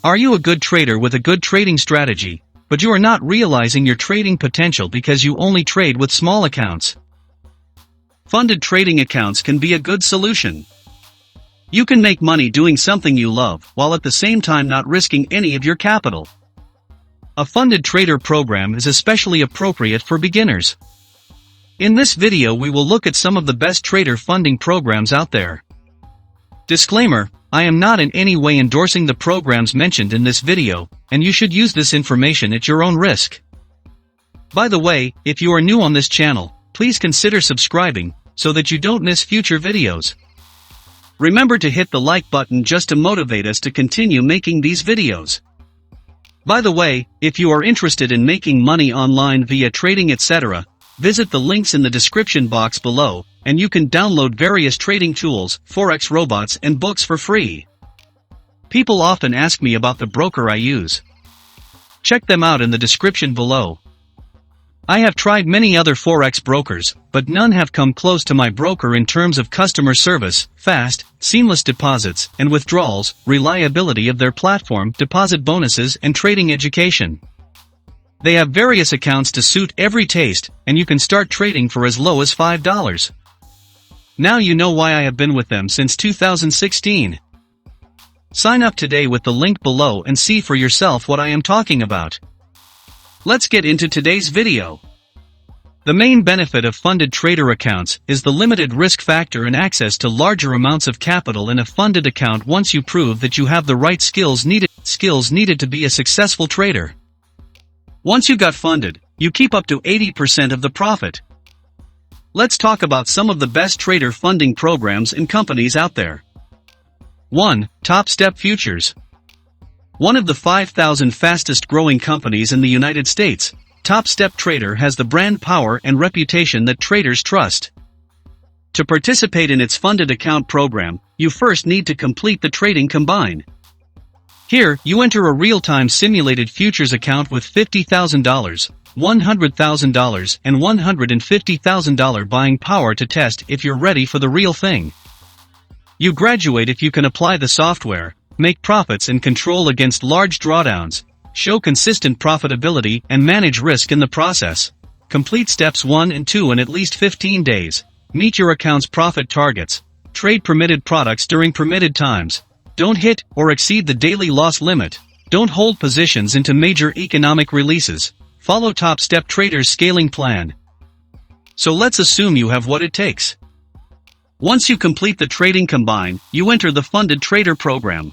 Are you a good trader with a good trading strategy, but you are not realizing your trading potential because you only trade with small accounts? Funded trading accounts can be a good solution. You can make money doing something you love, while at the same time not risking any of your capital. A funded trader program is especially appropriate for beginners. In this video we will look at some of the best trader funding programs out there. Disclaimer: I am not in any way endorsing the programs mentioned in this video, and you should use this information at your own risk. By the way, if you are new on this channel, please consider subscribing, so that you don't miss future videos. Remember to hit the like button just to motivate us to continue making these videos. By the way, if you are interested in making money online via trading etc., visit the links in the description box below, and you can download various trading tools, forex robots and books for free. People often ask me about the broker I use. Check them out in the description below. I have tried many other forex brokers, but none have come close to my broker in terms of customer service, fast, seamless deposits and withdrawals, reliability of their platform, deposit bonuses and trading education. They have various accounts to suit every taste, and you can start trading for as low as $5. Now you know why I have been with them since 2016. Sign up today with the link below and see for yourself what I am talking about. Let's get into today's video. The main benefit of funded trader accounts is the limited risk factor and access to larger amounts of capital in a funded account once you prove that you have the right skills needed to be a successful trader. Once you got funded, you keep up to 80% of the profit. Let's talk about some of the best trader funding programs and companies out there. 1. Top Step Futures. One of the 5,000 fastest growing companies in the United States, Top Step Trader has the brand power and reputation that traders trust. To participate in its funded account program, you first need to complete the Trading Combine. Here, you enter a real-time simulated futures account with $50,000, $100,000 and $150,000 buying power to test if you're ready for the real thing. You graduate if you can apply the software, make profits and control against large drawdowns, show consistent profitability and manage risk in the process. Complete steps 1 and 2 in at least 15 days. Meet your account's profit targets. Trade permitted products during permitted times. Don't hit or exceed the daily loss limit. Don't hold positions into major economic releases. Follow Top Step Trader's scaling plan. So let's assume you have what it takes. Once you complete the Trading Combine, you enter the funded trader program.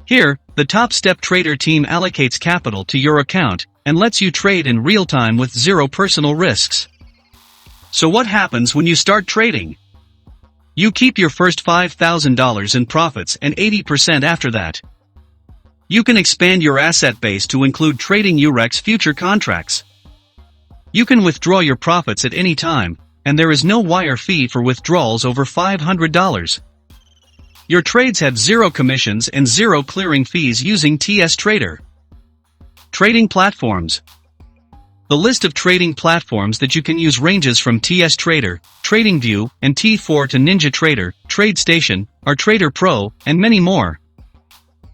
Here, the Top Step Trader team allocates capital to your account and lets you trade in real time with zero personal risks. So what happens when you start trading? You keep your first $5,000 in profits and 80% after that. You can expand your asset base to include trading Eurex future contracts. You can withdraw your profits at any time, and there is no wire fee for withdrawals over $500. Your trades have zero commissions and zero clearing fees using TS Trader. Trading platforms. The list of trading platforms that you can use ranges from TS Trader, TradingView, and T4 to Ninja Trader, TradeStation, or Trader Pro, and many more.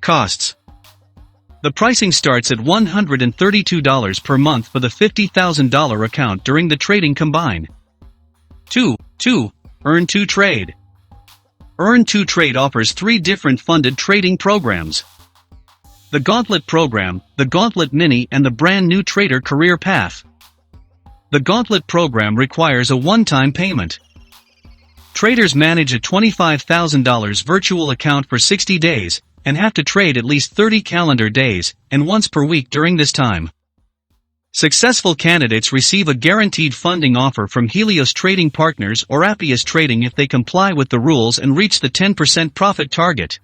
Costs. The pricing starts at $132 per month for the $50,000 account during the Trading Combine. 2. Earn2Trade. Earn2Trade offers 3 different funded trading programs: the Gauntlet Program, the Gauntlet Mini and the brand new Trader Career Path. The Gauntlet Program requires a one-time payment. Traders manage a $25,000 virtual account for 60 days, and have to trade at least 30 calendar days, and once per week during this time. Successful candidates receive a guaranteed funding offer from Helios Trading Partners or Appius Trading if they comply with the rules and reach the 10% profit target.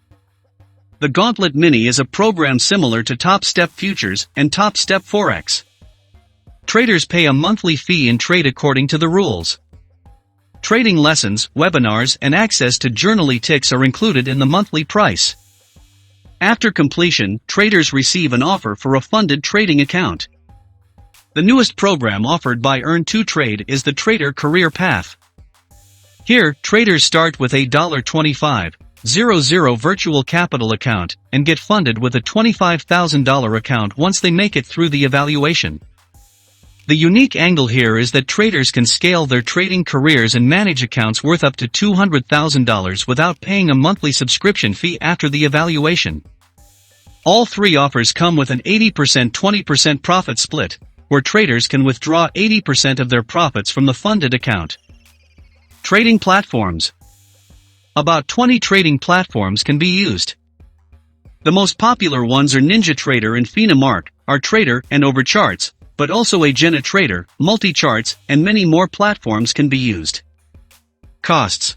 The Gauntlet Mini is a program similar to Top Step Futures and Top Step Forex. Traders pay a monthly fee and trade according to the rules. Trading lessons, webinars, and access to journally ticks are included in the monthly price. After completion, traders receive an offer for a funded trading account. The newest program offered by Earn2Trade is the Trader Career Path. Here, traders start with $1.25, 100 virtual capital account and get funded with a $25,000 account once they make it through the evaluation. The unique angle here is that traders can scale their trading careers and manage accounts worth up to $200,000 without paying a monthly subscription fee after the evaluation. All three offers come with an 80%-20% profit split, where traders can withdraw 80% of their profits from the funded account. Trading platforms. About 20 trading platforms can be used. The most popular ones are NinjaTrader and FinaMark, OurTrader, and Overcharts, but also AgenaTrader, MultiCharts, and many more platforms can be used. Costs.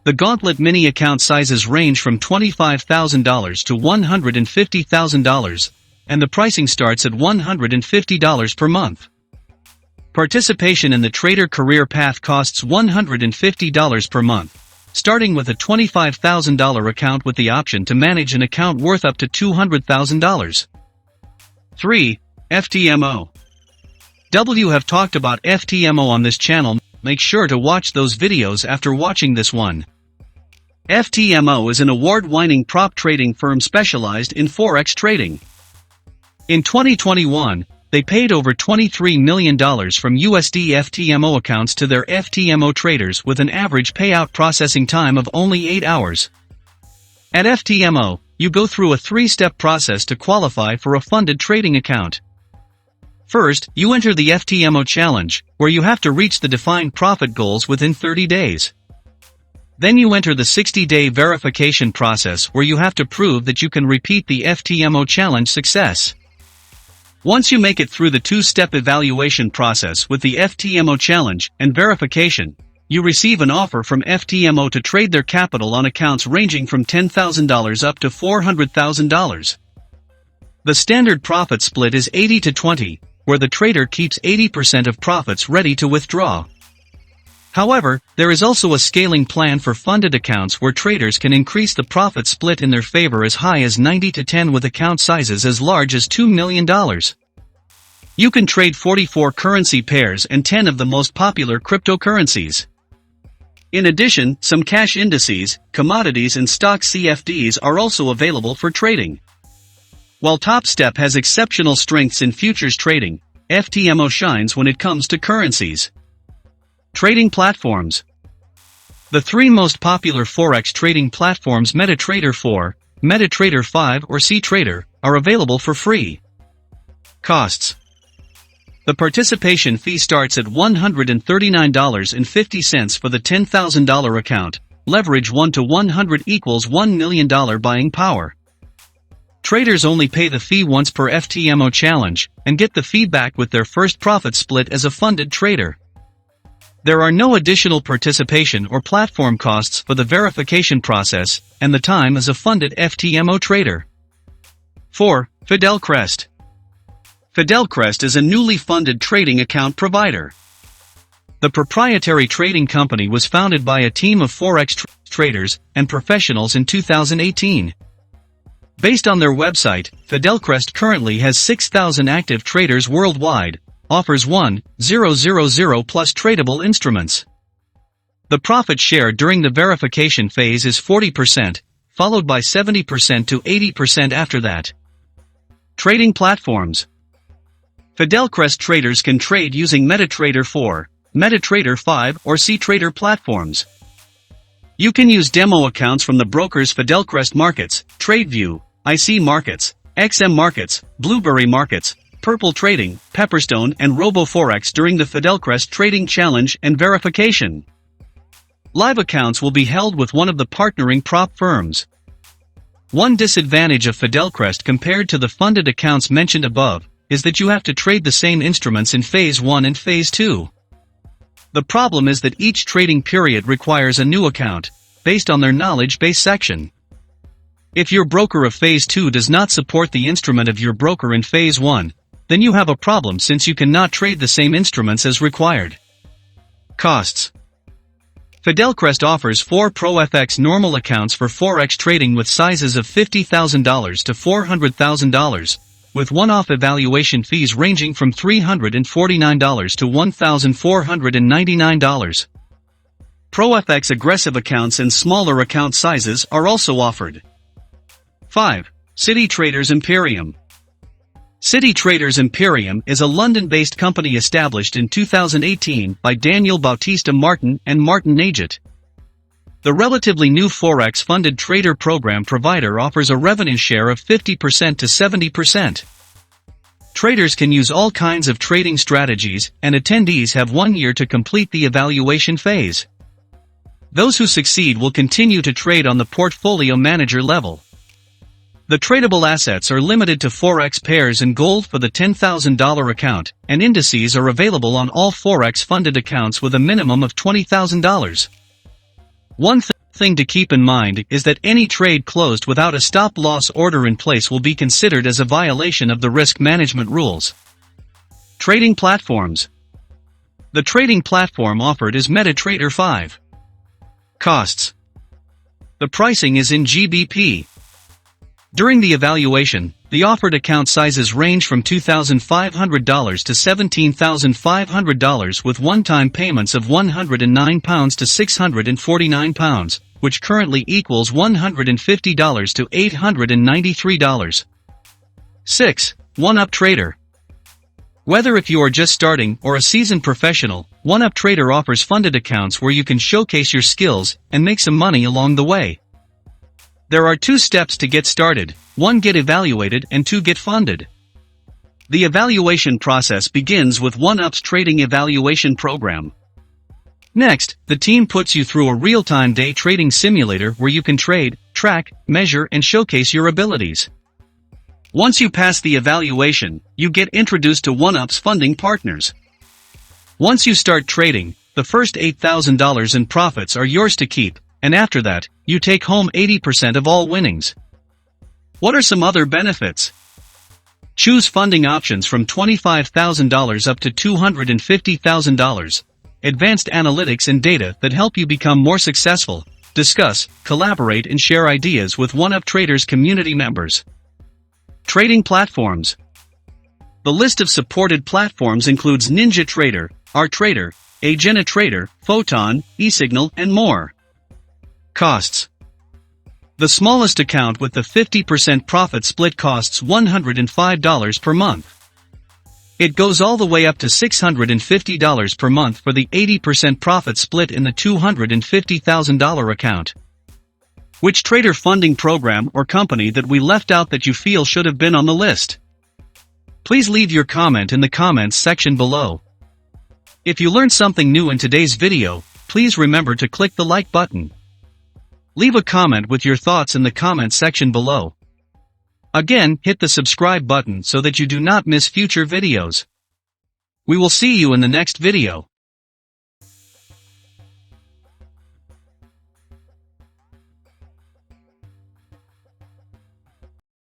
The Gauntlet mini account sizes range from $25,000 to $150,000, and the pricing starts at $150 per month. Participation in the Trader Career Path costs $150 per month, starting with a $25,000 account with the option to manage an account worth up to $200,000. 3. FTMO. We have talked about FTMO on this channel. Make sure to watch those videos after watching this one. FTMO is an award-winning prop trading firm specialized in Forex trading. In 2021, they paid over $23 million from USD FTMO accounts to their FTMO traders with an average payout processing time of only 8 hours. At FTMO, you go through a 3-step process to qualify for a funded trading account. First, you enter the FTMO challenge, where you have to reach the defined profit goals within 30 days. Then you enter the 60-day verification process, where you have to prove that you can repeat the FTMO challenge success. Once you make it through the 2-step evaluation process with the FTMO challenge and verification, you receive an offer from FTMO to trade their capital on accounts ranging from $10,000 up to $400,000. The standard profit split is 80-20, where the trader keeps 80% of profits ready to withdraw. However, there is also a scaling plan for funded accounts where traders can increase the profit split in their favor as high as 90-10 with account sizes as large as $2 million. You can trade 44 currency pairs and 10 of the most popular cryptocurrencies. In addition, some cash indices, commodities and stock CFDs are also available for trading. While Top Step has exceptional strengths in futures trading, FTMO shines when it comes to currencies. Trading platforms. The three most popular Forex trading platforms MetaTrader 4, MetaTrader 5 or CTrader, are available for free. Costs. The participation fee starts at $139.50 for the $10,000 account, leverage 1 to 100 equals $1 million buying power. Traders only pay the fee once per FTMO challenge, and get the feedback with their first profit split as a funded trader. There are no additional participation or platform costs for the verification process, and the time as a funded FTMO trader. 4. Fidelity Crest. Fidelity Crest is a newly funded trading account provider. The proprietary trading company was founded by a team of Forex traders and professionals in 2018. Based on their website, Fidelity Crest currently has 6,000 active traders worldwide, offers 1,000+ tradable instruments. The profit share during the verification phase is 40%, followed by 70% to 80% after that. Trading platforms. Fidelity Crest traders can trade using MetaTrader 4, MetaTrader 5 or CTrader platforms. You can use demo accounts from the brokers Fidelity Crest Markets, TradeView, IC Markets, XM Markets, Blueberry Markets, Purple Trading, Pepperstone and RoboForex during the Fidelity Crest Trading Challenge and verification. Live accounts will be held with one of the partnering prop firms. One disadvantage of Fidelity Crest compared to the funded accounts mentioned above is that you have to trade the same instruments in Phase 1 and Phase 2. The problem is that each trading period requires a new account, based on their knowledge base section. If your broker of Phase 2 does not support the instrument of your broker in Phase 1, then you have a problem since you cannot trade the same instruments as required. Costs. Fidelity Crest offers 4 ProFX normal accounts for Forex trading with sizes of $50,000 to $400,000, with one-off evaluation fees ranging from $349 to $1,499. ProFX aggressive accounts and smaller account sizes are also offered. 5. City Traders Imperium. City Traders Imperium is a London-based company established in 2018 by Daniel Bautista Martin and Martin Nagit. The relatively new Forex-funded trader program provider offers a revenue share of 50% to 70%. Traders can use all kinds of trading strategies, and attendees have 1 year to complete the evaluation phase. Those who succeed will continue to trade on the portfolio manager level. The tradable assets are limited to Forex pairs and gold for the $10,000 account, and indices are available on all Forex-funded accounts with a minimum of $20,000. One thing to keep in mind is that any trade closed without a stop-loss order in place will be considered as a violation of the risk management rules. Trading platforms. The trading platform offered is MetaTrader 5. Costs. The pricing is in GBP. During the evaluation, the offered account sizes range from $2,500 to $17,500 with one-time payments of £109 to £649, which currently equals $150 to $893. 6. OneUpTrader. Whether if you are just starting or a seasoned professional, OneUpTrader offers funded accounts where you can showcase your skills and make some money along the way. There are 2 steps to get started: 1. Get evaluated, and 2. Get funded. The evaluation process begins with OneUp's trading evaluation program. Next, the team puts you through a real-time day trading simulator where you can trade, track, measure, and showcase your abilities. Once you pass the evaluation, you get introduced to OneUp's funding partners. Once you start trading, the first $8,000 in profits are yours to keep, and after that, you take home 80% of all winnings. What are some other benefits? Choose funding options from $25,000 up to $250,000. Advanced analytics and data that help you become more successful. Discuss, collaborate, and share ideas with OneUpTrader's community members. Trading platforms. The list of supported platforms includes NinjaTrader, RTrader, AgenaTrader, Photon, eSignal, and more. Costs. The smallest account with the 50% profit split costs $105 per month. It goes all the way up to $650 per month for the 80% profit split in the $250,000 account. Which trader funding program or company that we left out that you feel should have been on the list? Please leave your comment in the comments section below. If you learned something new in today's video, please remember to click the like button. Leave a comment with your thoughts in the comment section below. Again, hit the subscribe button so that you do not miss future videos. We will see you in the next video.